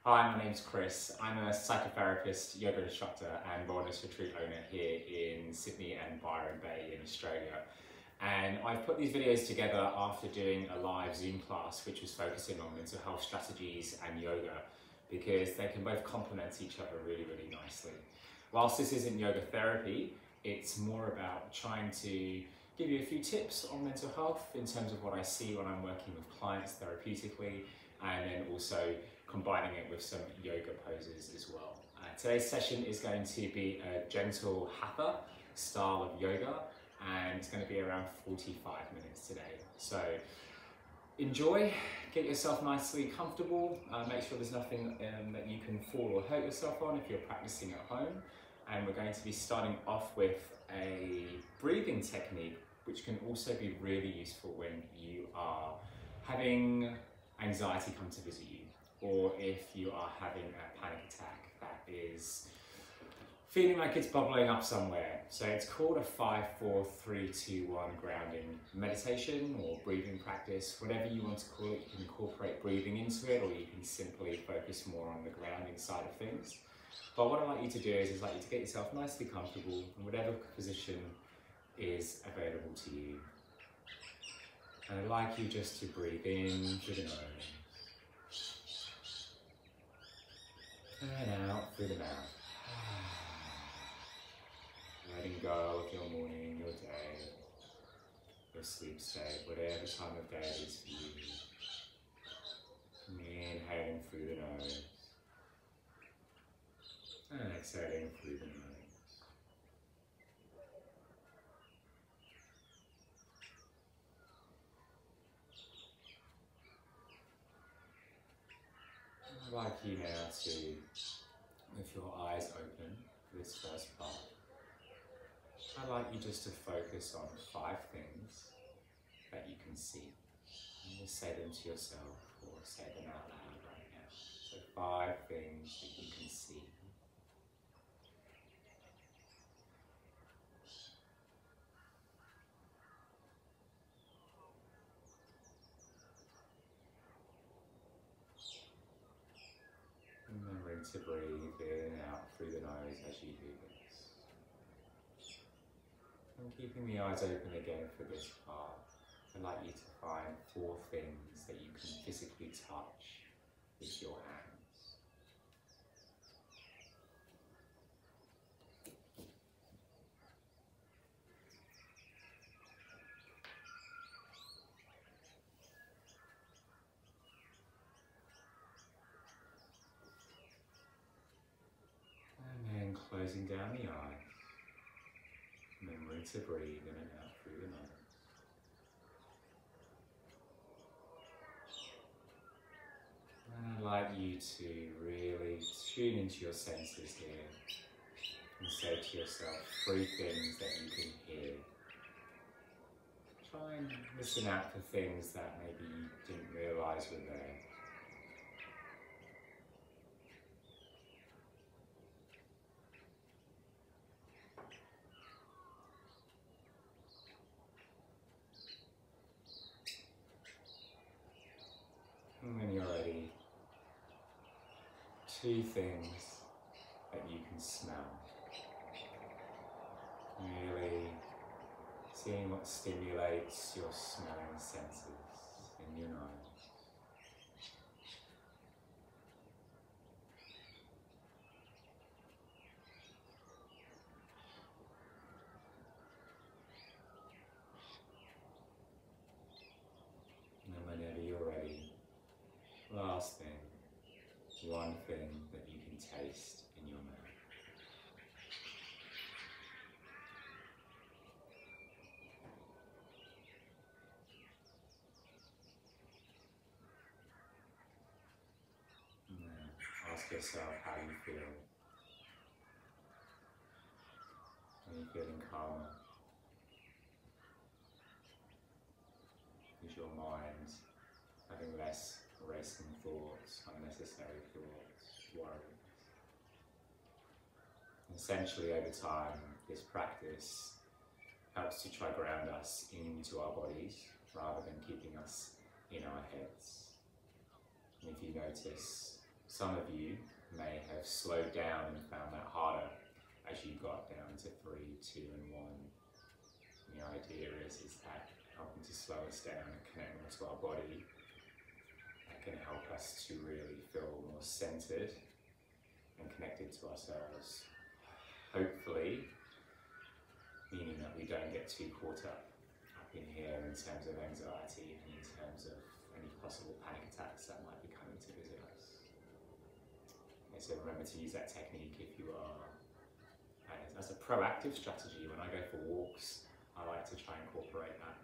Hi, my name's Chris. I'm a psychotherapist, yoga instructor and wellness retreat owner here in Sydney and Byron Bay in Australia. And I've put these videos together after doing a live Zoom class which was focusing on mental health strategies and yoga because they can both complement each other really, really nicely. Whilst this isn't yoga therapy, it's more about trying to give you a few tips on mental health in terms of what I see when I'm working with clients therapeutically, and then also combining it with some yoga poses as well. Today's session is going to be a gentle Hatha style of yoga, and it's going to be around 45 minutes today. So enjoy, get yourself nicely comfortable, make sure there's nothing that you can fall or hurt yourself on if you're practicing at home. And we're going to be starting off with a breathing technique which can also be really useful when you are having anxiety come to visit you, or if you are having a panic attack that is feeling like it's bubbling up somewhere. So it's called a 5, 4, 3, 2, 1 grounding meditation or breathing practice, whatever you want to call it. You can incorporate breathing into it, or you can simply focus more on the grounding side of things. But what I'd like you to do is I'd like you to get yourself nicely comfortable in whatever position is available to you. And I'd like you just to breathe in through the nose and out through the mouth. Letting go of your morning, your day, your sleep state, whatever time of day it is for you. Inhaling through the nose and exhaling through the nose. I'd like you now to, with your eyes open for this first part, I'd like you just to focus on 5 things that you can see. And just say them to yourself or say them out loud right now. So 5 things that you can see. Remembering to breathe in and out through the nose as you do this. And keeping the eyes open again for this part, I'd like you to find 4 things that you can physically touch with your hands. Closing down the eyes, remembering to breathe in and out through the nose. And I'd like you to really tune into your senses here and say to yourself 3 things that you can hear. Try and listen out for things that maybe you didn't realise were there. And when you're ready, 2 things that you can smell. Really seeing what stimulates your smelling senses in your nose. And then whenever you're ready, last thing, 1 thing that you can taste in your mouth. And then ask yourself how you feel. Are you feeling calmer? Is your mind having less racing thoughts, unnecessary thoughts, worries? Essentially, over time, this practice helps to try ground us into our bodies rather than keeping us in our heads. And if you notice Some of you may have slowed down and found that harder as you got down to 3, 2 and 1. And the idea is that helping to slow us down and connect more to our body, that can help us to really feel more centered and connected to ourselves. Hopefully, meaning that we don't get too caught up in here in terms of anxiety and in terms of any possible panic attacks that might be coming to visit us. Okay, so remember to use that technique if you are, as a proactive strategy. When I go for walks, I like to try and incorporate that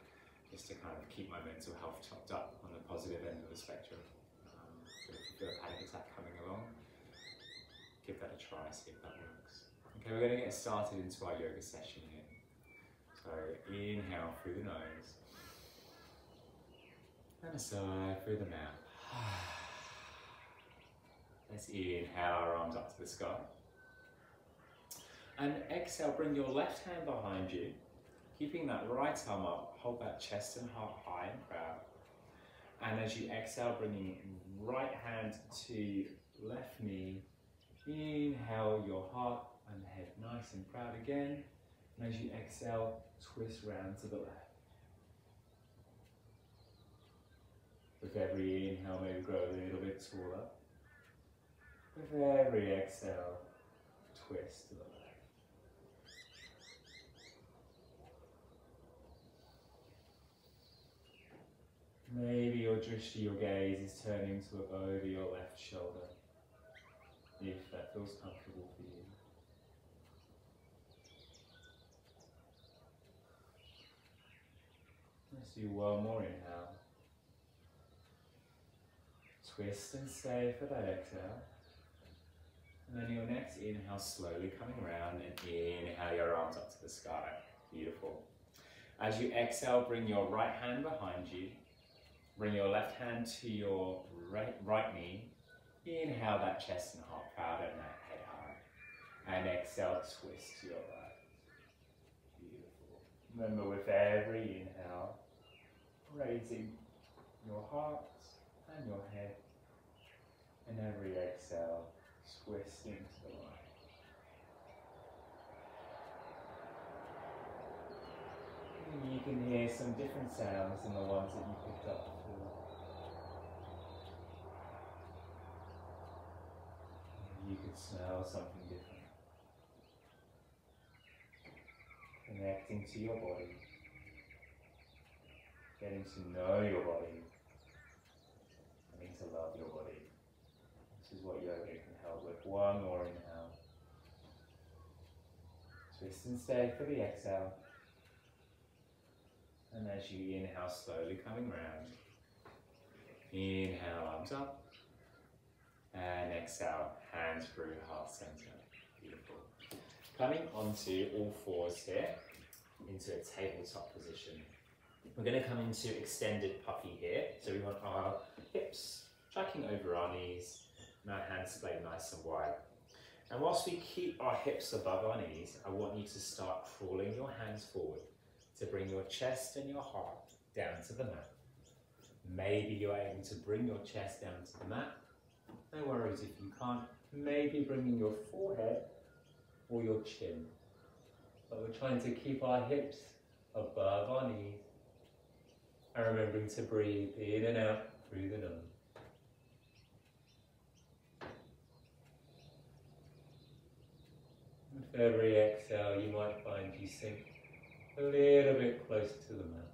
just to kind of keep my mental health chopped up on the positive end of the spectrum. But if you feel a panic attack coming along, give that a try, see if that works. Okay, we're going to get started into our yoga session here. So inhale through the nose and a sigh through the mouth. Let's inhale our arms up to the sky. And exhale, bring your left hand behind you, keeping that right arm up, hold that chest and heart high and proud. And as you exhale, bringing right hand to left knee, inhale your heart and head nice and proud again. And as you exhale, twist round to the left. With every inhale, maybe grow a little bit taller. With every exhale, twist to the left. Maybe your drishti, your gaze, is turning to look over your left shoulder, if that feels comfortable for you. Let's do one more inhale. Twist and stay for that exhale. And then your next inhale, slowly coming around, and inhale your arms up to the sky. Beautiful. As you exhale, bring your right hand behind you. Bring your left hand to your right knee. Inhale that chest and heart proud and that head high. And exhale, twist to your right. Beautiful. Remember, with every inhale, raising your heart and your head. And every exhale, twisting to the right. And you can hear some different sounds than the ones that you picked up before. You could smell something different. Connecting to your body. Getting to know your body. Getting to love your body. This is what yoga can help with. One more inhale. Twist and stay for the exhale. And as you inhale, slowly coming round. Inhale, arms up. And exhale, hands through heart center. Beautiful. Coming onto all fours here, into a tabletop position. We're going to come into extended puppy here. So we want our hips tracking over our knees, and our hands displayed nice and wide. And whilst we keep our hips above our knees, I want you to start crawling your hands forward to bring your chest and your heart down to the mat. Maybe you're able to bring your chest down to the mat. No worries if you can't. Maybe bringing your forehead or your chin. But we're trying to keep our hips above our knees. And remembering to breathe in and out through the nose. With every exhale, you might find you sink a little bit closer to the mat.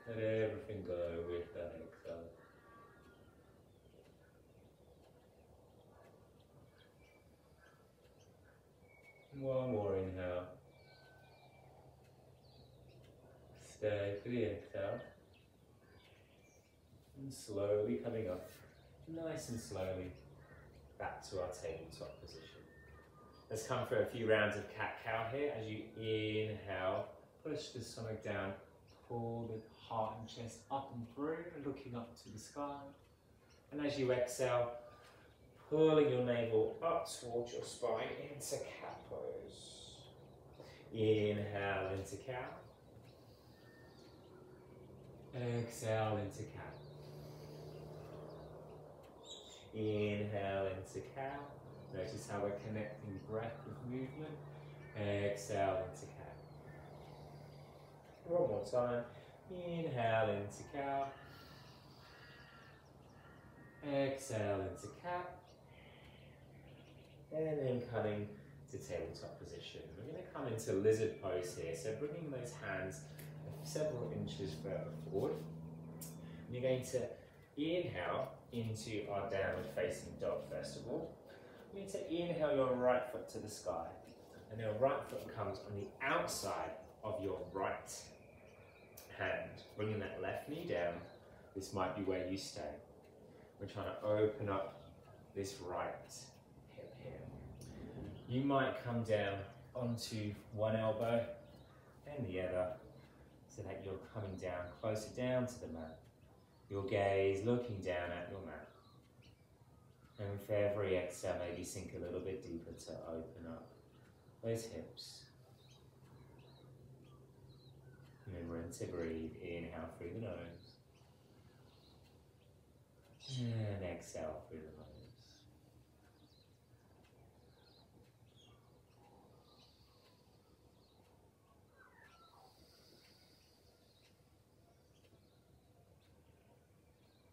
Let everything go with that exhale. One more inhale. Stay for the exhale. And slowly coming up, nice and slowly, back to our tabletop position. Let's come for a few rounds of cat-cow here. As you inhale, push the stomach down, pull the heart and chest up and through, looking up to the sky. And as you exhale, pulling your navel up towards your spine into cat pose. Inhale into cow. Exhale into cow. Inhale into cow. Notice how we're connecting breath with movement. Exhale into cow. One more time. Inhale into cow. Exhale into cat. And then coming to tabletop position. We're going to come into lizard pose here. So bringing those hands several inches further forward. And you're going to inhale into our downward facing dog first of all. You're going to inhale your right foot to the sky. And your right foot comes on the outside of your right hand. Bringing that left knee down. This might be where you stay. We're trying to open up this right hip here. You might come down onto one elbow and the other so that you're coming down closer down to the mat. Your gaze looking down at your mat. And with every exhale, maybe sink a little bit deeper to open up those hips. Remembering to breathe, inhale through the nose. And exhale through the nose.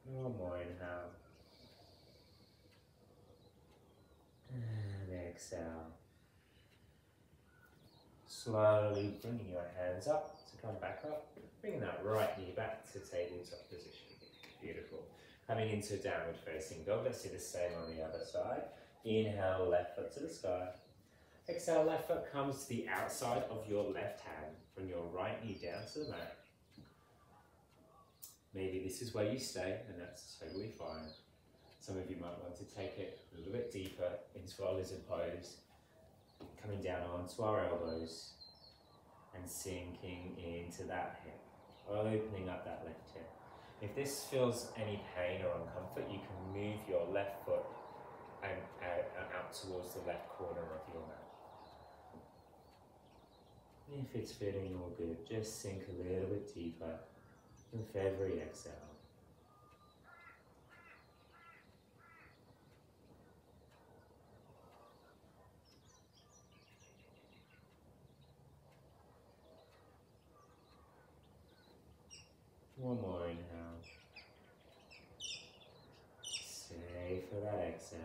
One more inhale. And exhale. Slowly bringing your hands up to come back up. Bringing that right knee back to tabletop position. Beautiful. Coming into downward facing dog. Let's do the same on the other side. Inhale, left foot to the sky. Exhale, left foot comes to the outside of your left hand. Bring your right knee down to the mat. Maybe this is where you stay, and that's totally fine. Some of you might want to take it a little bit deeper into our lizard pose. Coming down onto our elbows and sinking into that hip. Opening up that left hip. If this feels any pain or uncomfort, you can move your left foot and out towards the left corner of your mat. If it's feeling all good, just sink a little bit deeper with every exhale. One more inhale. Stay for that exhale.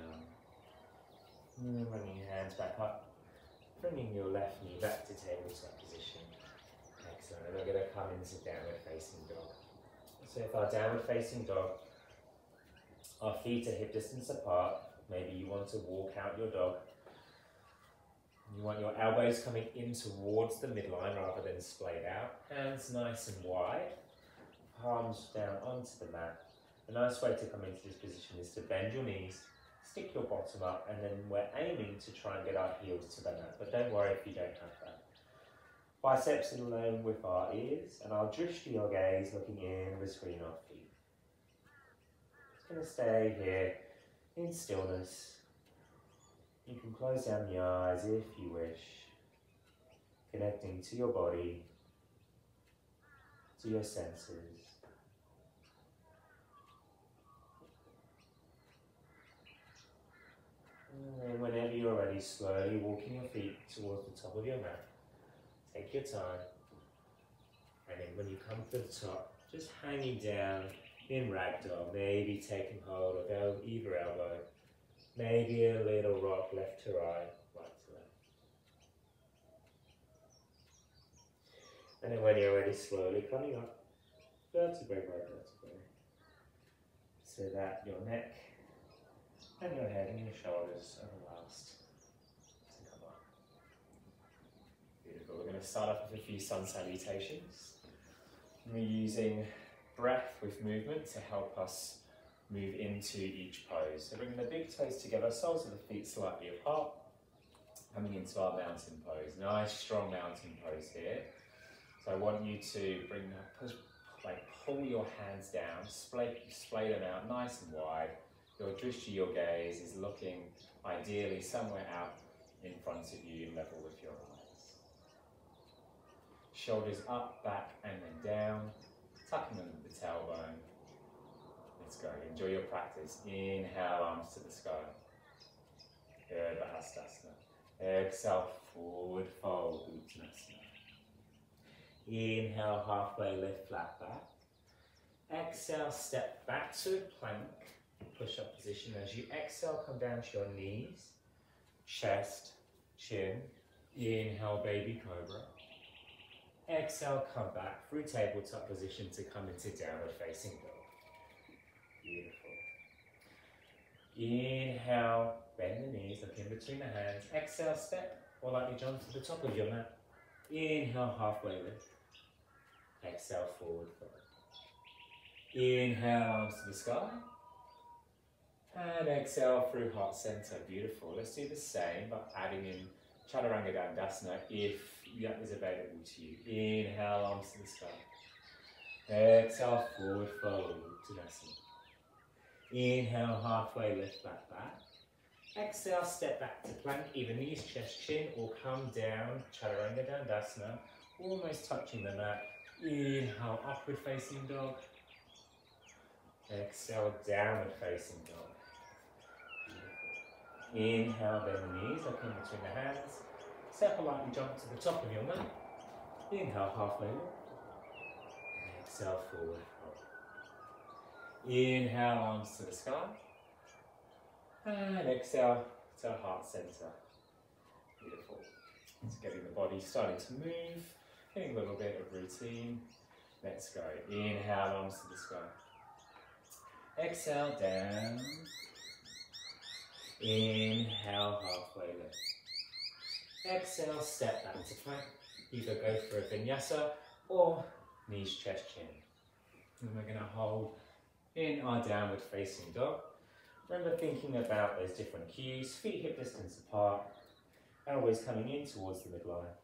And then bringing your hands back up. Bringing your left knee back to tabletop position. Excellent. And we're going to come into downward facing dog. So if our downward facing dog, our feet are hip distance apart. Maybe you want to walk out your dog. You want your elbows coming in towards the midline rather than splayed out. Hands nice and wide. Palms down onto the mat. A nice way to come into this position is to bend your knees, stick your bottom up, and then we're aiming to try and get our heels to the mat. But don't worry if you don't have that. Biceps in line with our ears, and our drishti or gaze looking in between our feet. Just going to stay here in stillness. You can close down the eyes if you wish, connecting to your body, to your senses. And whenever you're ready, slowly walking your feet towards the top of your mat. Take your time. And then when you come to the top, just hanging down in ragdoll, maybe taking hold of either elbow, maybe a little rock left to right, right to left. And then when you're ready, slowly coming up, vertebrae by vertebrae, so that your neck and your head and your shoulders are the last to come up. Beautiful. We're going to start off with a few sun salutations. We're using breath with movement to help us move into each pose. So bringing the big toes together, soles of the feet slightly apart, coming into our mountain pose. Nice strong mountain pose here. So I want you to bring pull your hands down, splay them out nice and wide. Your drishti, your gaze, is looking ideally somewhere out in front of you, level with your eyes. Shoulders up, back, and then down. tucking under the tailbone. Let's go. Enjoy your practice. Inhale, arms to the sky. Urdhva Hastasana. Exhale, forward fold, Uttanasana. Inhale, halfway lift, flat back. Exhale, step back to plank, push-up position. As you exhale, come down to your knees, chest, chin. Inhale, baby cobra. Exhale, come back through tabletop position to come into downward facing dog. Beautiful. Inhale, bend the knees, look in between the hands. Exhale, step or lightly jump to the top of your mat. Inhale, halfway lift. Exhale, forward fold. Inhale, arms to the sky. And exhale through heart center. Beautiful. Let's do the same, but adding in Chaturanga Dandasana if that is available to you. Inhale, arms to the sky. Exhale, forward fold, Uttanasana. Inhale, halfway lift, flat back. Exhale, step back to plank, either knees, chest, chin, or come down, Chaturanga Dandasana, almost touching the mat. Inhale, upward facing dog. Exhale, downward facing dog. Inhale, bend the knees, look in between the hands. Step or lightly jump to the top of your mat. Inhale, halfway lift. Exhale, forward fold. Inhale, arms to the sky. And exhale to heart center. Beautiful. It's getting the body starting to move, getting a little bit of routine. Let's go. Inhale, arms to the sky. Exhale, down. Inhale, halfway lift. Exhale, step back to plank. Either go for a vinyasa or knees, chest, chin. And we're going to hold in our downward facing dog. Remember thinking about those different cues, feet hip distance apart, and always coming in towards the midline.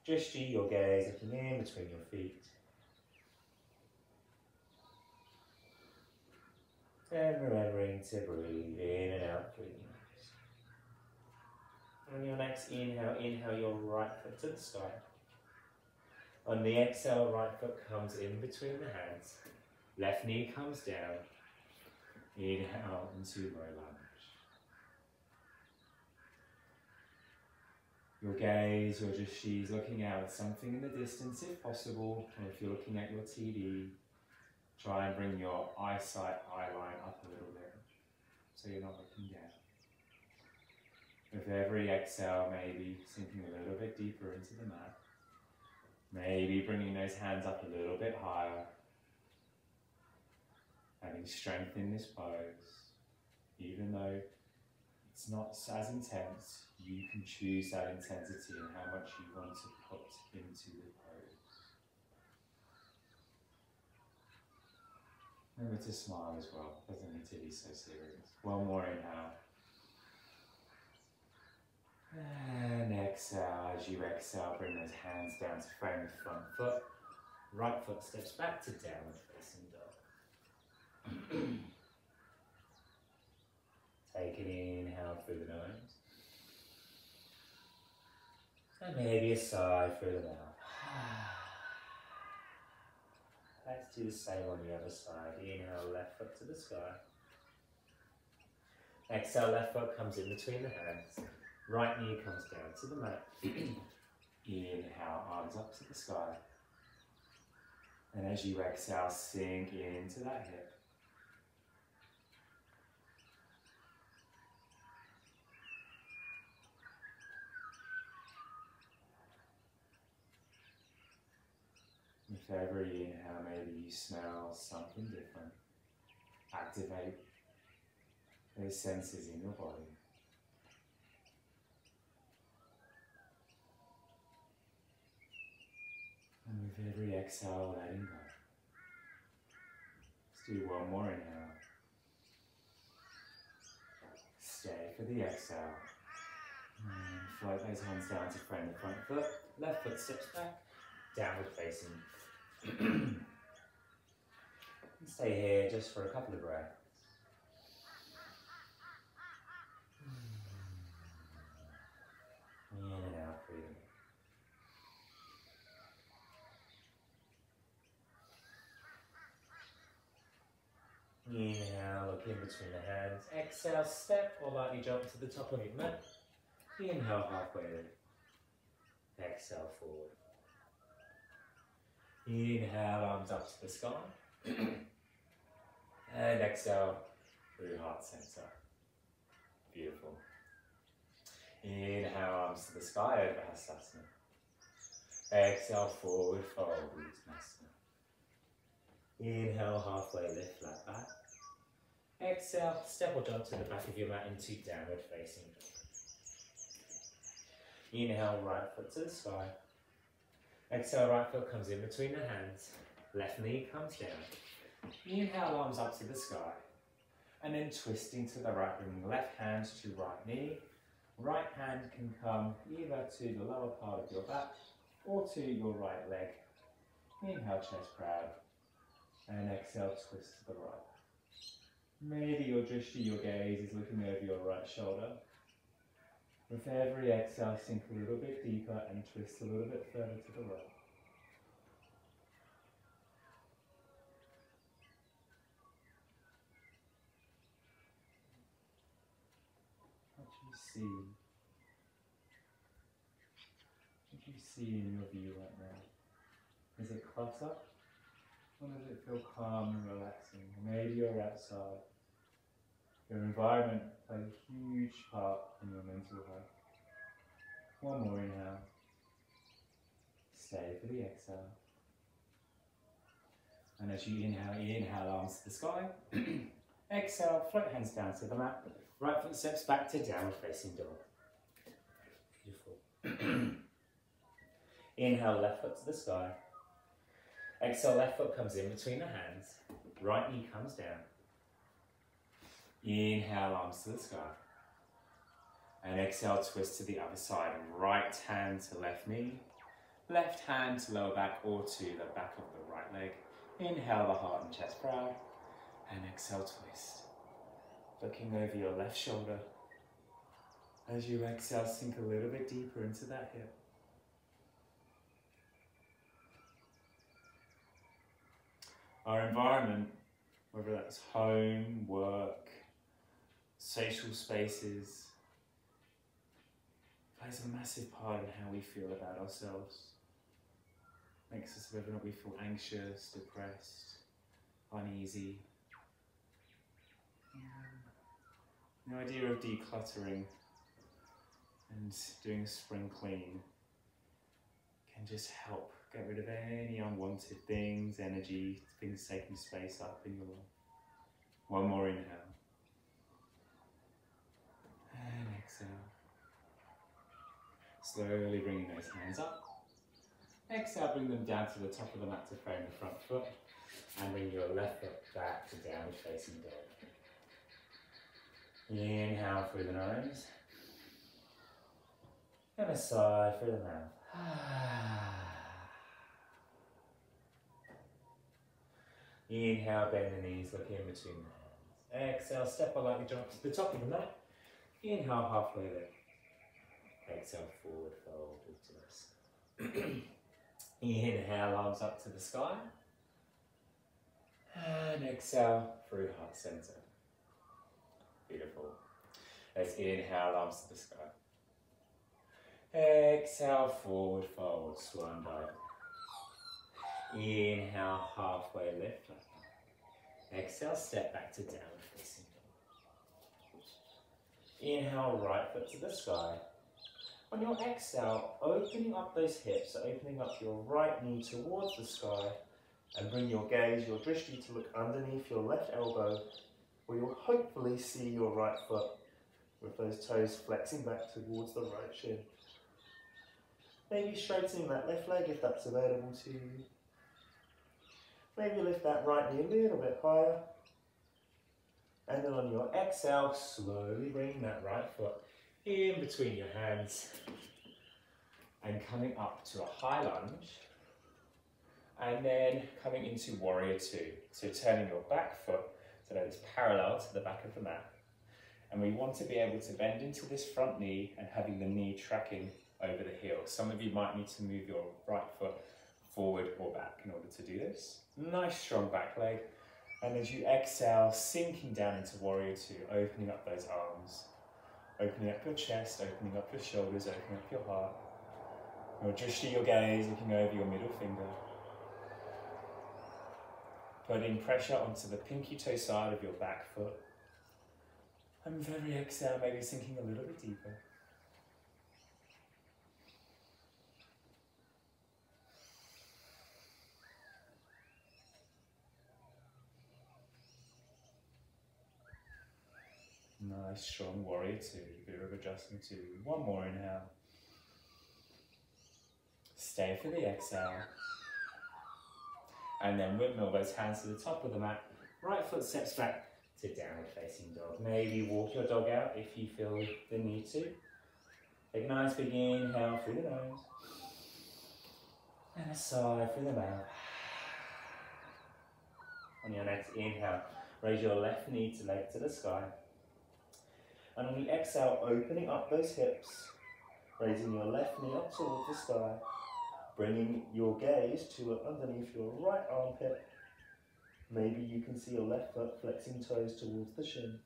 Just your gaze looking in between your feet. And remembering to breathe in and out through the nose. On your next inhale, inhale your right foot to the sky. On the exhale, right foot comes in between the hands. Left knee comes down. Inhale into low lunge. Your gaze, your just looking out at something in the distance if possible. And if you're looking at your TD, try and bring your eyesight, eye line up a little bit so you're not looking down. With every exhale, maybe sinking a little bit deeper into the mat. Maybe bringing those hands up a little bit higher. Having strength in this pose. Even though it's not as intense, you can choose that intensity and how much you want to put into the pose. Remember to smile as well, doesn't need to be so serious. One more inhale. And exhale. As you exhale, bring those hands down to frame the front foot. Right foot steps back to downward facing dog. Take an inhale through the nose. And maybe a sigh through the mouth. Let's do the same on the other side. Inhale, left foot to the sky. Exhale, left foot comes in between the hands. Right knee comes down to the mat. Inhale, arms up to the sky. And as you exhale, sink into that hip. With every inhale, maybe you smell something different. Activate those senses in your body. And with every exhale, letting go. Let's do one more inhale. Stay for the exhale. And float those hands down to frame the front foot. Left foot steps back, downward facing. And stay here just for a couple of breaths. In and out, breathing. look in between the hands. Exhale, step or lightly jump to the top of your mat. Inhale, halfway lift. Exhale, forward. Inhale, arms up to the sky. And exhale, through heart center. Beautiful. Inhale, arms to the sky, over Asana. Exhale, forward fold, Uttanasana. Inhale, halfway lift, flat back. Exhale, step or jump to the back of your mat into downward facing dog. Inhale, right foot to the sky. Exhale, right foot comes in between the hands. Left knee comes down. Inhale, arms up to the sky. And then twisting to the right, bringing left hand to right knee. Right hand can come either to the lower part of your back or to your right leg. Inhale, chest proud. And exhale, twist to the right. Maybe your drishti, your gaze, is looking over your right shoulder. With every exhale, sink a little bit deeper and twist a little bit further to the right. What do you see? What do you see in your view right now? Is it clutter? Or does it feel calm and relaxing? Maybe you're outside. Your environment plays a huge part in your mental health. One more inhale. Stay for the exhale. And as you inhale arms to the sky. Exhale, float hands down to the mat. Right foot steps back to downward facing dog. Beautiful. Inhale, left foot to the sky. Exhale, left foot comes in between the hands. Right knee comes down. Inhale, arms to the sky. And exhale, twist to the other side. Right hand to left knee. Left hand to lower back or to the back of the right leg. Inhale, the heart and chest proud. And exhale, twist. Looking over your left shoulder. As you exhale, sink a little bit deeper into that hip. Our environment, whether that's home, work, social spaces, plays a massive part in how we feel about ourselves. Makes us whether or not we feel anxious, depressed, uneasy. The idea of decluttering and doing a spring clean can just help get rid of any unwanted things, energy, things taking space up in your life. One more inhale. And exhale. Slowly bringing those hands up. Exhale, bring them down to the top of the mat to frame the front foot. And bring your left foot back to downward facing dog. Inhale through the nose. And a sigh through the mouth. Inhale, bend the knees, look in between the hands. Exhale, step or lightly jump to the top of the mat. Inhale, halfway lift. Exhale, forward fold into this. Inhale, arms up to the sky. And exhale, through heart center. Beautiful. Let's inhale, arms to the sky. Exhale, forward fold, swan dive. Inhale, halfway lift. Exhale, step back to downward facing dog. Inhale, right foot to the sky. On your exhale, opening up those hips, opening up your right knee towards the sky, and bring your gaze, your drishti, to look underneath your left elbow, where you'll hopefully see your right foot with those toes flexing back towards the right shin. Maybe straightening that left leg if that's available to you. Maybe lift that right knee a little bit higher. And then on your exhale, slowly bringing that right foot in between your hands and coming up to a high lunge. And then coming into warrior two. So turning your back foot so that it's parallel to the back of the mat. And we want to be able to bend into this front knee and having the knee tracking over the heel. Some of you might need to move your right foot forward or back in order to do this. Nice strong back leg. And as you exhale, sinking down into Warrior Two, opening up those arms, opening up your chest, opening up your shoulders, opening up your heart. Your drishti, your gaze, looking over your middle finger. Putting pressure onto the pinky toe side of your back foot. And with every exhale, maybe sinking a little bit deeper. Nice, strong Warrior Two, bit of adjustment to one more inhale. Stay for the exhale. And then windmill those hands to the top of the mat. Right foot steps back to downward facing dog. Maybe walk your dog out if you feel the need to. Take a nice big inhale through the nose. And a sigh through the mouth. On your next inhale, raise your left knee to leg to the sky. And on the exhale, opening up those hips, raising your left knee up towards the sky, bringing your gaze to underneath your right armpit. Maybe you can see your left foot flexing toes towards the shin.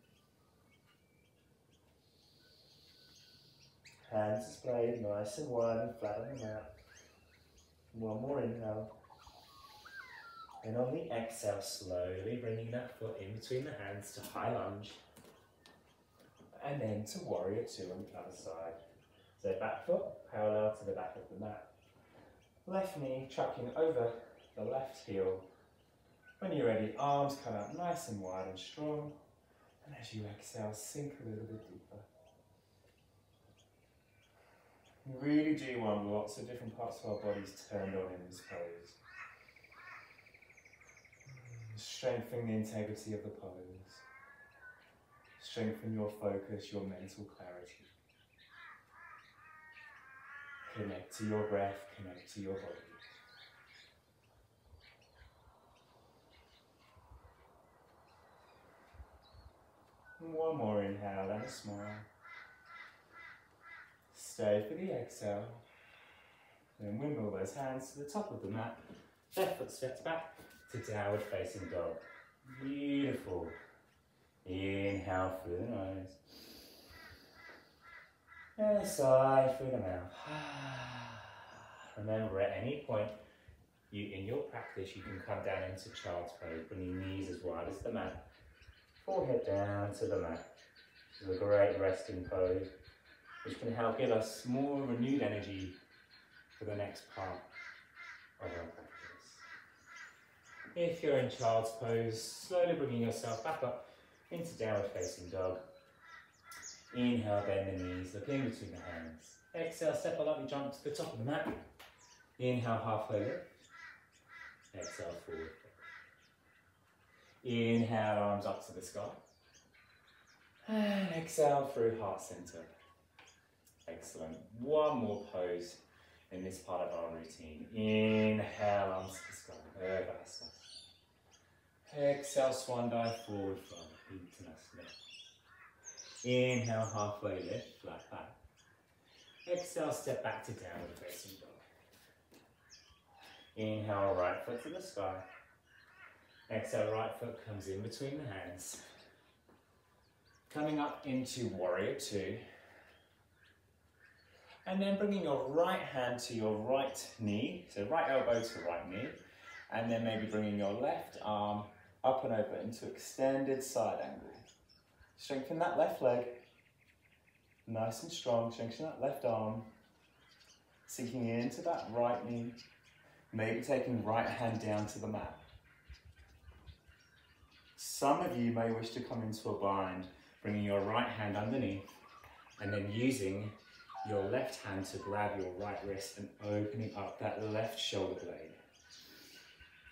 Hands displayed nice and wide and flat on the mat. One more inhale. And on the exhale, slowly bringing that foot in between the hands to high lunge. And then to Warrior Two on the other side. So back foot parallel to the back of the mat. Left knee chucking over the left heel. When you're ready, arms come out nice and wide and strong. And as you exhale, sink a little bit deeper. We really do want lots of different parts of our bodies turned on in this pose. Strengthen the integrity of the pose. Strengthen your focus, your mental clarity. Connect to your breath, connect to your body. And one more inhale and a smile. Stay for the exhale. Then windmill those hands to the top of the mat. Left foot steps back to downward facing dog. Beautiful. Inhale through the nose. And a sigh through the mouth. Remember, at any point in your practice, you can come down into child's pose, bringing knees as wide as the mat. Forehead down to the mat. This is a great resting pose, which can help give us more renewed energy for the next part of our practice. If you're in child's pose, slowly bringing yourself back up into downward facing dog. Inhale, bend the knees, look in between the hands. Exhale, step a lightly jump to the top of the mat. Inhale, halfway lift. Exhale, forward. Inhale, arms up to the sky. And exhale through heart center. Excellent. One more pose in this part of our routine. Inhale, arms to the sky. Urdhva. Exhale, swan dive, forward fold. Uttanasana. Inhale, halfway lift, flat back. Exhale, step back to downward facing dog. Inhale, right foot to the sky. Exhale, right foot comes in between the hands. Coming up into Warrior Two. And then bringing your right hand to your right knee. So right elbow to right knee. And then maybe bringing your left arm up and over into extended side angle. Strengthen that left leg. Nice and strong. Strengthen that left arm. Sinking into that right knee. Maybe taking right hand down to the mat. Some of you may wish to come into a bind, bringing your right hand underneath and then using your left hand to grab your right wrist and opening up that left shoulder blade.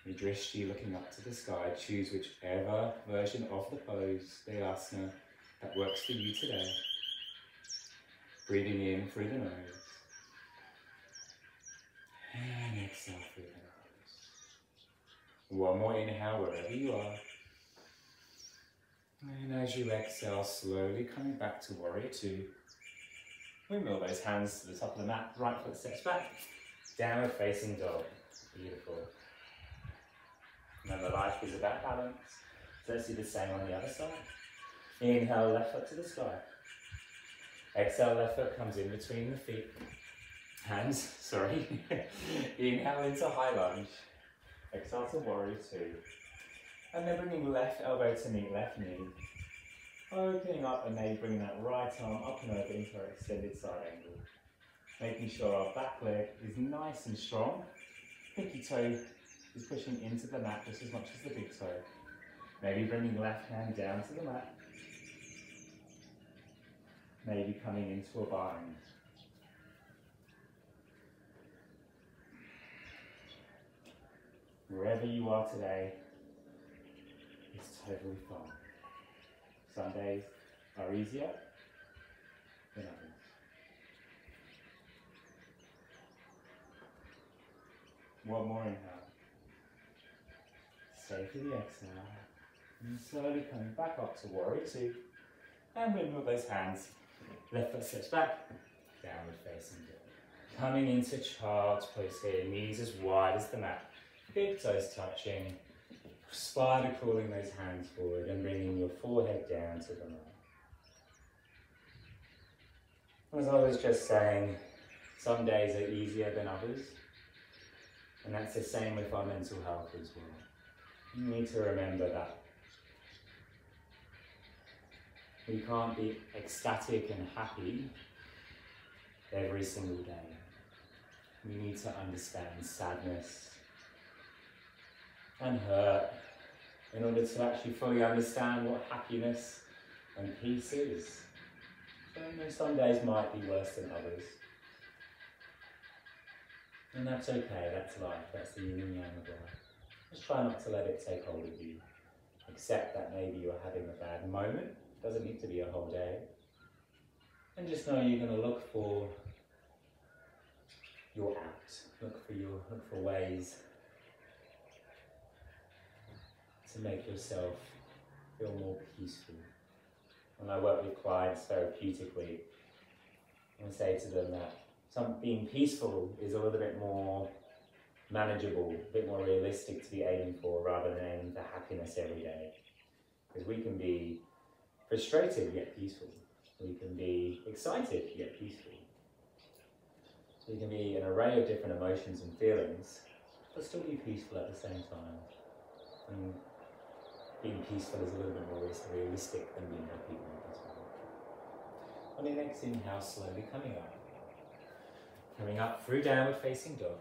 Your drishti looking up to the sky. Choose whichever version of the pose, the asana, that works for you today. Breathing in through the nose. And exhale through the nose. One more inhale wherever you are. And as you exhale, slowly coming back to Warrior Two. Windmill those hands to the top of the mat. Right foot steps back. Downward facing dog. Beautiful. Remember, life is about balance. So let's do the same on the other side. Inhale, left foot to the sky. Exhale, left foot comes in between the feet. Hands, sorry. Inhale into high lunge. Exhale to warrior two. And then bringing left elbow to meet left knee. Opening up and maybe bringing that right arm up and over into our extended side angle. Making sure our back leg is nice and strong. Pinky toe is pushing into the mat just as much as the big toe. Maybe bringing left hand down to the mat. Maybe coming into a bind. Wherever you are today, it's totally fine. Some days are easier than others. One more inhale. Stay for the exhale. And slowly coming back up to warrior two. And bring with those hands. Left foot steps back. Downward facing dog. Coming into child's pose here. Knees as wide as the mat. Big toes touching. Spider crawling those hands forward and bringing your forehead down to the mat. As I was just saying, some days are easier than others. And that's the same with our mental health as well. You need to remember that we can't be ecstatic and happy every single day. We need to understand sadness and hurt in order to actually fully understand what happiness and peace is. So, you know, some days might be worse than others. And that's okay, that's life, that's the yin and yang of life. Just try not to let it take hold of you. Accept that maybe you're having a bad moment, doesn't need to be a whole day. And just know you're going to look for your out, look for ways to make yourself feel more peaceful. When I work with clients therapeutically, I say to them that being peaceful is a little bit more manageable, a bit more realistic to be aiming for rather than aiming for happiness every day. Because we can be frustrated yet peaceful. We can be excited yet peaceful. So we can be an array of different emotions and feelings, but still be peaceful at the same time. And being peaceful is a little bit more realistic than being happy as well. On the next inhale, slowly coming up. Coming up through downward facing dog.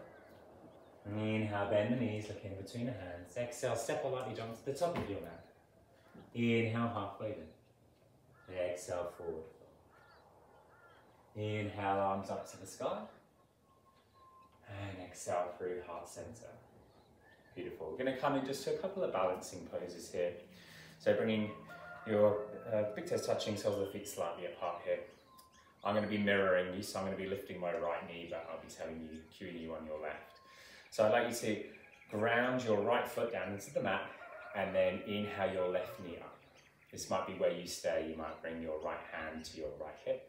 Inhale, bend the knees, look in between the hands. Exhale, step or lightly jump to the top of your mat. Inhale, halfway in. Exhale, forward. Inhale, arms up to the sky. And exhale through heart center. Beautiful. We're going to come in just to a couple of balancing poses here. So bringing your big toes touching, soles of the feet slightly apart here. I'm going to be mirroring you, so I'm going to be lifting my right knee, but I'll be telling you, cueing you on your left. So I'd like you to ground your right foot down into the mat and then inhale your left knee up. This might be where you stay. You might bring your right hand to your right hip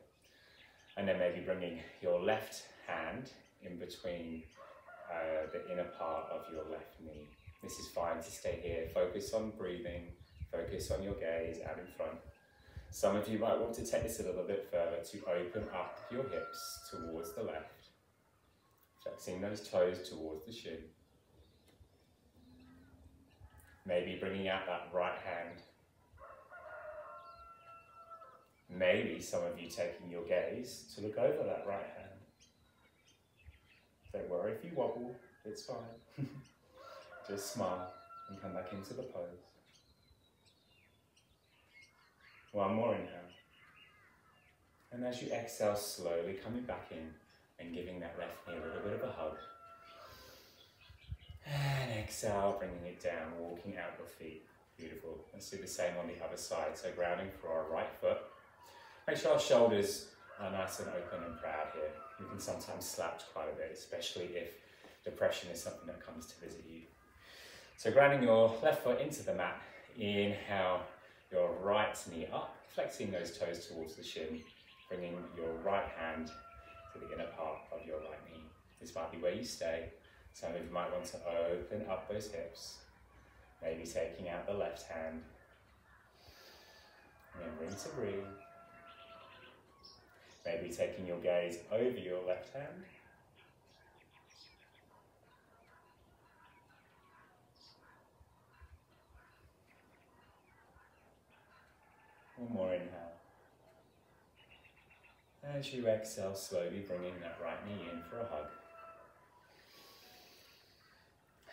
and then maybe bringing your left hand in between the inner part of your left knee. This is fine to stay here. Focus on breathing, focus on your gaze out in front. Some of you might want to take this a little bit further to open up your hips towards the left. Flexing those toes towards the shin. Maybe bringing out that right hand. Maybe some of you taking your gaze to look over that right hand. Don't worry if you wobble, it's fine. Just smile and come back into the pose. One more inhale. And as you exhale, slowly coming back in and giving that left knee a little bit of a hug. And exhale, bringing it down, walking out your feet. Beautiful. Let's do the same on the other side. So grounding for our right foot. Make sure our shoulders are nice and open and proud here. We can sometimes slouch quite a bit, especially if depression is something that comes to visit you. So grounding your left foot into the mat. Inhale your right knee up, flexing those toes towards the shin, bringing your right hand to the inner part of your right knee. This might be where you stay. Some of you might want to open up those hips, maybe taking out the left hand Remembering to breathe. Maybe taking your gaze over your left hand. One more inhale. As you exhale, slowly bringing that right knee in for a hug.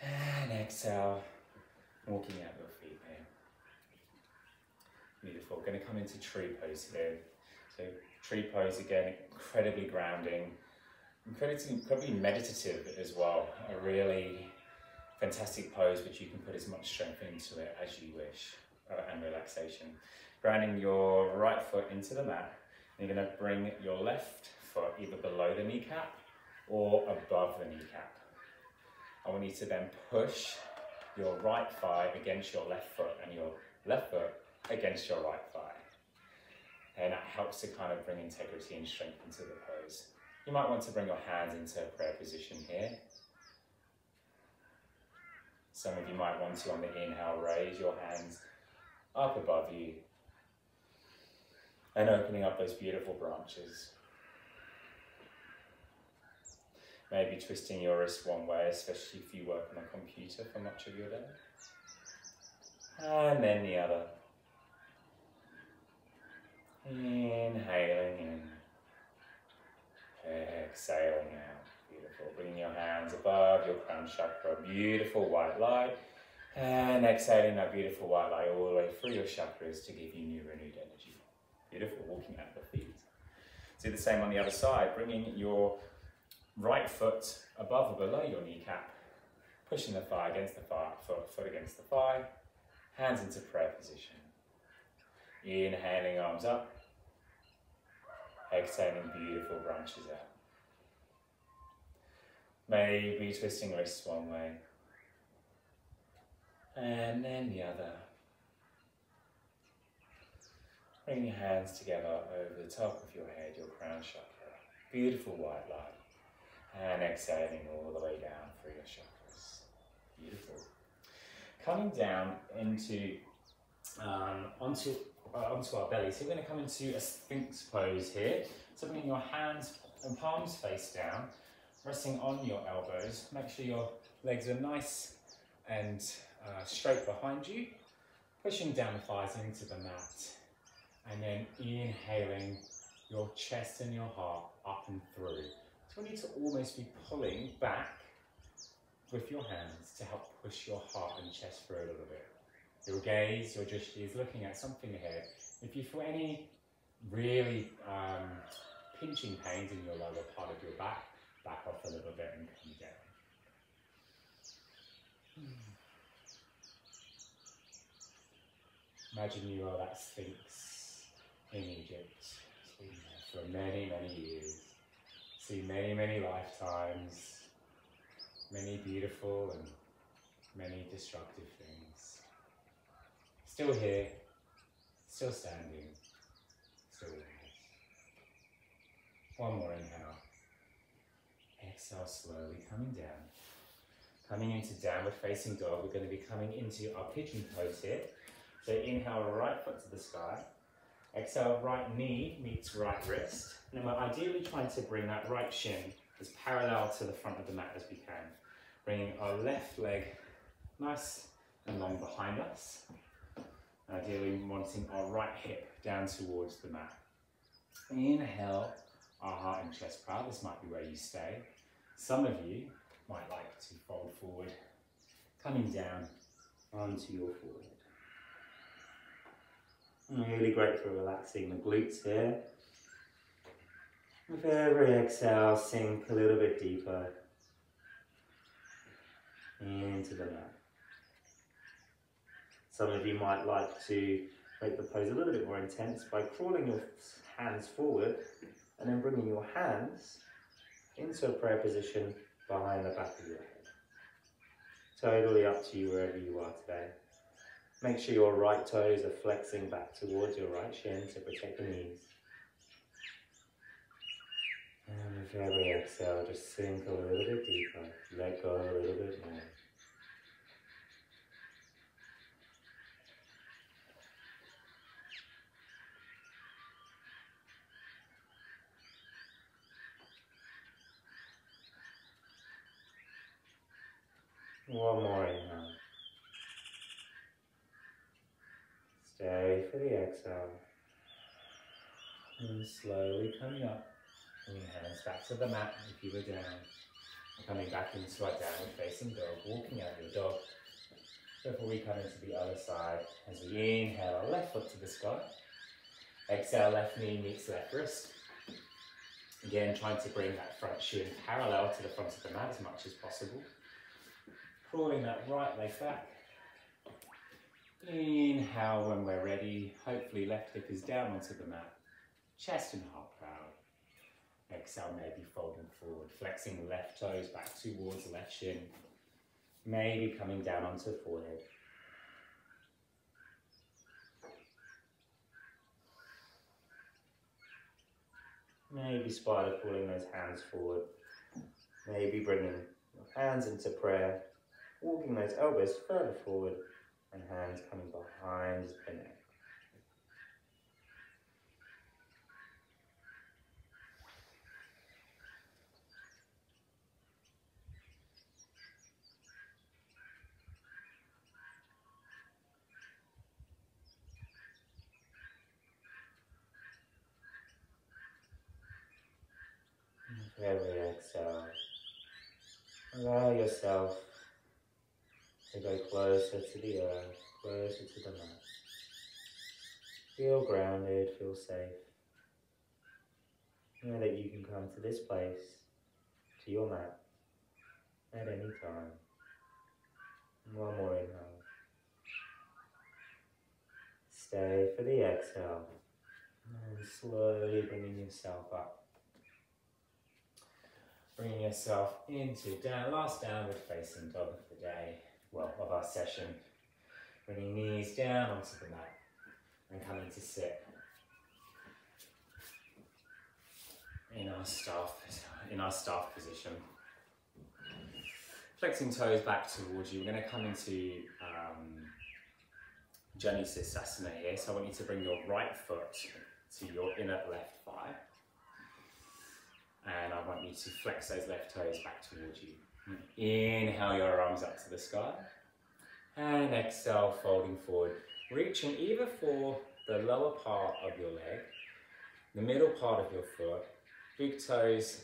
And exhale, walking out your feet here. Beautiful. Going to come into tree pose here. So tree pose again, incredibly grounding, incredibly meditative as well. A really fantastic pose which you can put as much strength into it as you wish, and relaxation. Grounding your right foot into the mat. And you're going to bring your left foot either below the kneecap or above the kneecap. I want you to then push your right thigh against your left foot and your left foot against your right thigh. And that helps to kind of bring integrity and strength into the pose. You might want to bring your hands into a prayer position here. Some of you might want to, on the inhale, raise your hands up above you and opening up those beautiful branches. Maybe twisting your wrist one way, especially if you work on a computer for much of your day. And then the other. Inhaling in. Exhaling out. Beautiful. Bringing your hands above your crown chakra. Beautiful white light. And exhaling that beautiful white light all the way through your chakras to give you new renewed energy. Beautiful. Walking out the feet. Do the same on the other side. Bringing your right foot above or below your kneecap, pushing the thigh against the thigh, foot against the thigh, hands into prayer position. Inhaling, arms up, exhaling, beautiful branches out. Maybe twisting wrists one way, and then the other. Bring your hands together over the top of your head, your crown chakra. Beautiful white light. And exhaling all the way down through your chakras. Beautiful. Coming down into onto our belly. So we're going to come into a Sphinx pose here. So bringing your hands and palms face down, resting on your elbows. Make sure your legs are nice and straight behind you. Pushing down the thighs into the mat. And then inhaling your chest and your heart up and through. So we need to almost be pulling back with your hands to help push your heart and chest through a little bit. Your gaze, your drishti is looking at something ahead. If you feel any really pinching pains in your lower part of your back, back off a little bit and come down. Imagine you are that Sphinx in Egypt. It's been there for many, many years. See many, many lifetimes, many beautiful and many destructive things. Still here, still standing, still with us. One more inhale. Exhale slowly, coming down. Coming into downward facing dog, we're going to be coming into our pigeon pose here. So inhale, right foot to the sky. Exhale, right knee meets right wrist. And then we're ideally trying to bring that right shin as parallel to the front of the mat as we can. Bringing our left leg nice and long behind us. Ideally wanting our right hip down towards the mat. Inhale, our heart and chest proud. This might be where you stay. Some of you might like to fold forward, coming down onto your forehead. Really great for relaxing the glutes here. With every exhale, sink a little bit deeper into the mat. Some of you might like to make the pose a little bit more intense by crawling your hands forward and then bringing your hands into a prayer position behind the back of your head. Totally up to you wherever you are today. Make sure your right toes are flexing back towards your right shin to protect the knees. And with every exhale, just sink a little bit deeper. Let go a little bit more. One more inhale. Stay for the exhale. And slowly coming up. Bring your hands back to the mat if you were down. Coming back into our downward facing dog, walking out your dog. Before we come into the other side, as we inhale our left foot to the sky. Exhale, left knee meets left wrist. Again, trying to bring that front shin parallel to the front of the mat as much as possible. Crawling that right leg back. Inhale when we're ready. Hopefully left hip is down onto the mat. Chest and heart proud. Exhale, maybe folding forward. Flexing left toes back towards left shin. Maybe coming down onto the forehead. Maybe spider pulling those hands forward. Maybe bringing your hands into prayer. Walking those elbows further forward and hands coming behind the neck. Every exhale, allow yourself to go closer to the earth, closer to the mat. Feel grounded, feel safe. Know that you can come to this place, to your mat, at any time. One more inhale. Stay for the exhale. And slowly bringing yourself up. Bringing yourself into last downward facing dog of the day, well, of our session. Bringing knees down onto the mat and coming to sit in our staff position. Flexing toes back towards you. We're going to come into asana here. So I want you to bring your right foot to your inner left thigh. And I want you to flex those left toes back towards you. Inhale your arms up to the sky. And exhale, folding forward. Reaching either for the lower part of your leg, the middle part of your foot, big toes,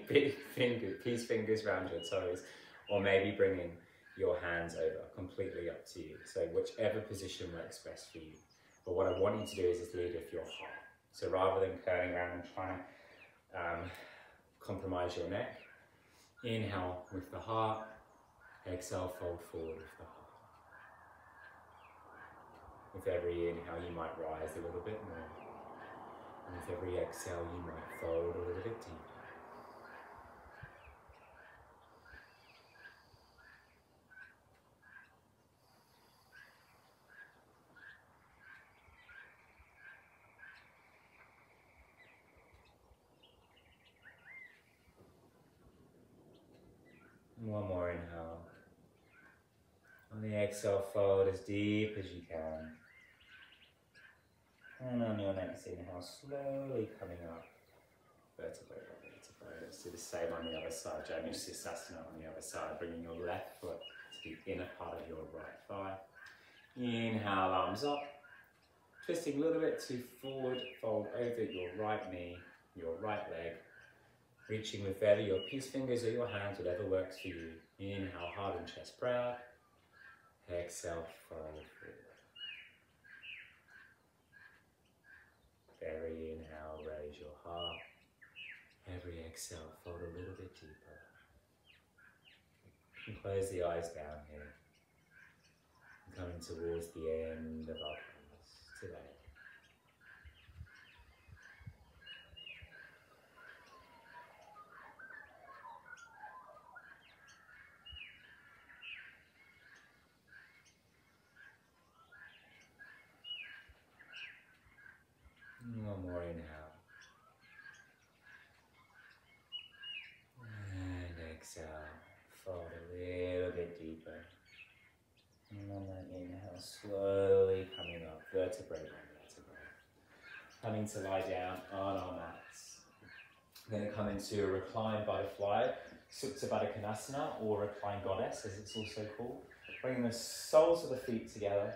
big fingers, peace fingers around your toes, or maybe bringing your hands over, completely up to you. So whichever position works best for you. But what I want you to do is just lead with your heart. So rather than curling around and trying to compromise your neck, inhale with the heart, exhale, fold forward with the heart. With every inhale, you might rise a little bit more. And with every exhale, you might fold a little bit deeper. One more inhale. On the exhale, fold as deep as you can. And on your next inhale, slowly coming up, vertebrae by vertebrae. Let's do the same on the other side. Asana on the other side, bringing your left foot to the inner part of your right thigh. Inhale, arms up. Twisting a little bit to forward, fold over your right knee, your right leg. Reaching with either your peace fingers or your hands, whatever works for you. Inhale, heart and chest proud. Exhale, fold forward. Every inhale, raise your heart. Every exhale, fold a little bit deeper. And close the eyes down here. Coming towards the end of our practice today. One more inhale. And exhale. Fold a little bit deeper. And on that inhale, slowly coming up, vertebrae by vertebrae. Coming to lie down on our mats. I'm going to come into a reclined butterfly, Supta Baddha Konasana, or reclined goddess as it's also called. Bringing the soles of the feet together,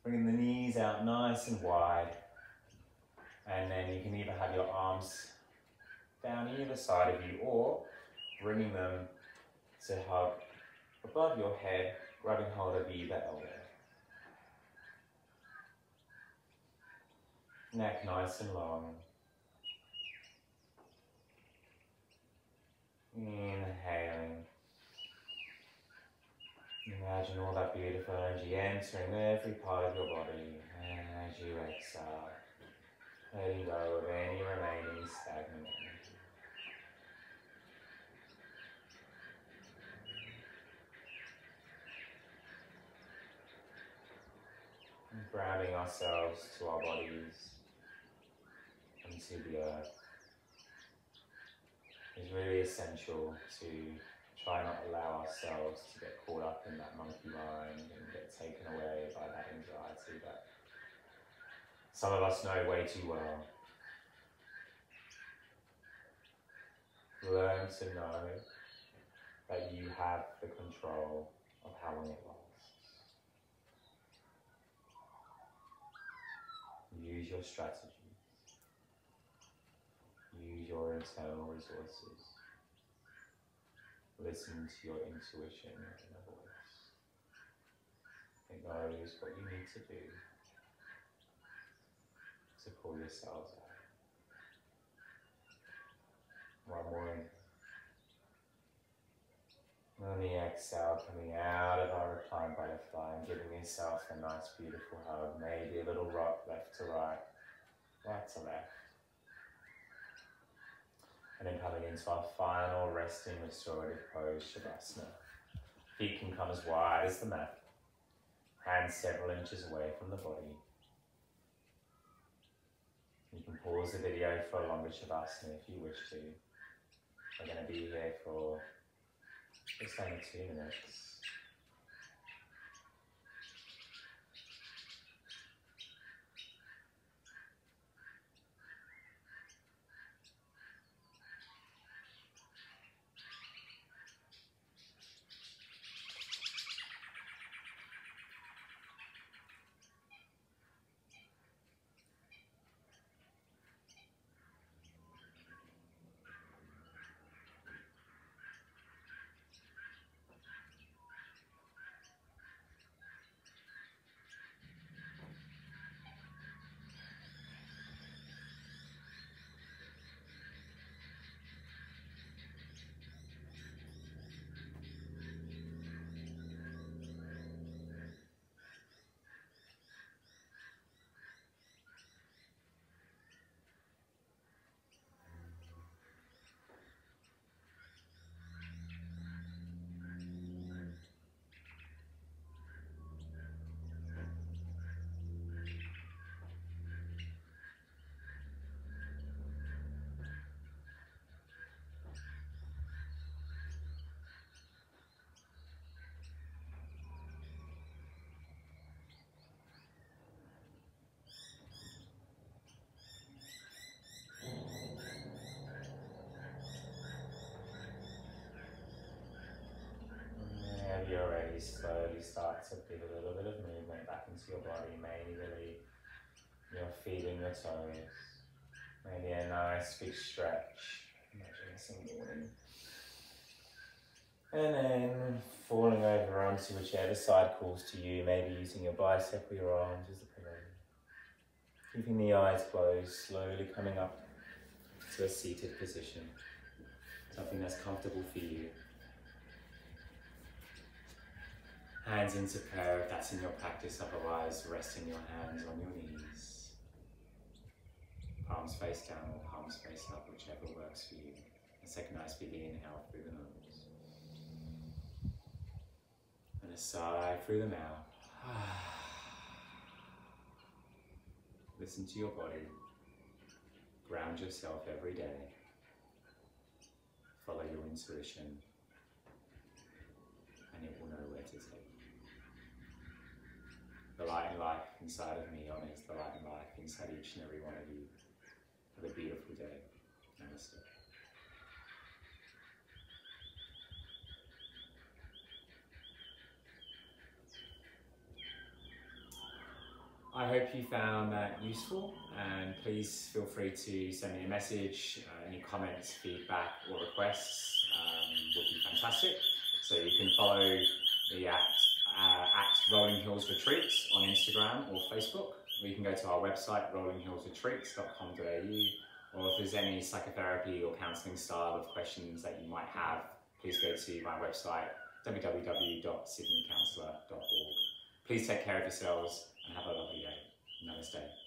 bringing the knees out nice and wide, and then you can either have your arms down either side of you or bringing them to hug above your head, grabbing hold of either elbow. Neck nice and long. Inhaling. Imagine all that beautiful energy entering every part of your body, and as you exhale, letting go of any remaining stagnant energy. And grounding ourselves to our bodies and to the earth is really essential to try not allow ourselves to get caught up in that monkey mind and get taken away by that anxiety that some of us know way too well. Learn to know that you have the control of how long it lasts. Use your strategies. Use your internal resources. Listen to your intuition and inner voice. It knows what you need to do to pull yourselves out. One more inhale. On the exhale, coming out of our reclined butterfly and giving yourself a nice beautiful hug. Maybe a little rock left to right, right to left. And then coming into our final resting restorative pose, Shavasana. Feet can come as wide as the mat. Hands several inches away from the body. You can pause the video for a longer Shavasana if you wish to. We're going to be here for just under 2 minutes. Whenever you're ready, slowly start to give a little bit of movement back into your body, mainly your feet and your toes. Maybe a nice big stretch. Imagine a single one. And then falling over onto whichever side calls to you, maybe using your bicep or your arms as a pillow. Keeping the eyes closed, slowly coming up to a seated position. Something that's comfortable for you. Hands into prayer if that's in your practice, otherwise resting your hands on your knees. Palms face down or palms face up, whichever works for you. Let's take a nice big inhale through the nose. And a sigh through the mouth. Listen to your body. Ground yourself every day. Follow your intuition. And it will know where to take you. The light and life inside of me honors the light and life inside each and every one of you. Have a beautiful day. Namaste. hope you found that useful, and please feel free to send me a message. Any comments, feedback or requests would be fantastic. So you can follow me at Rolling Hills Retreats on Instagram or Facebook, or you can go to our website rollinghillsretreats.com.au, or if there's any psychotherapy or counselling style of questions that you might have, please go to my website www.sydneycounsellor.org. Please take care of yourselves and have a lovely day. Namaste.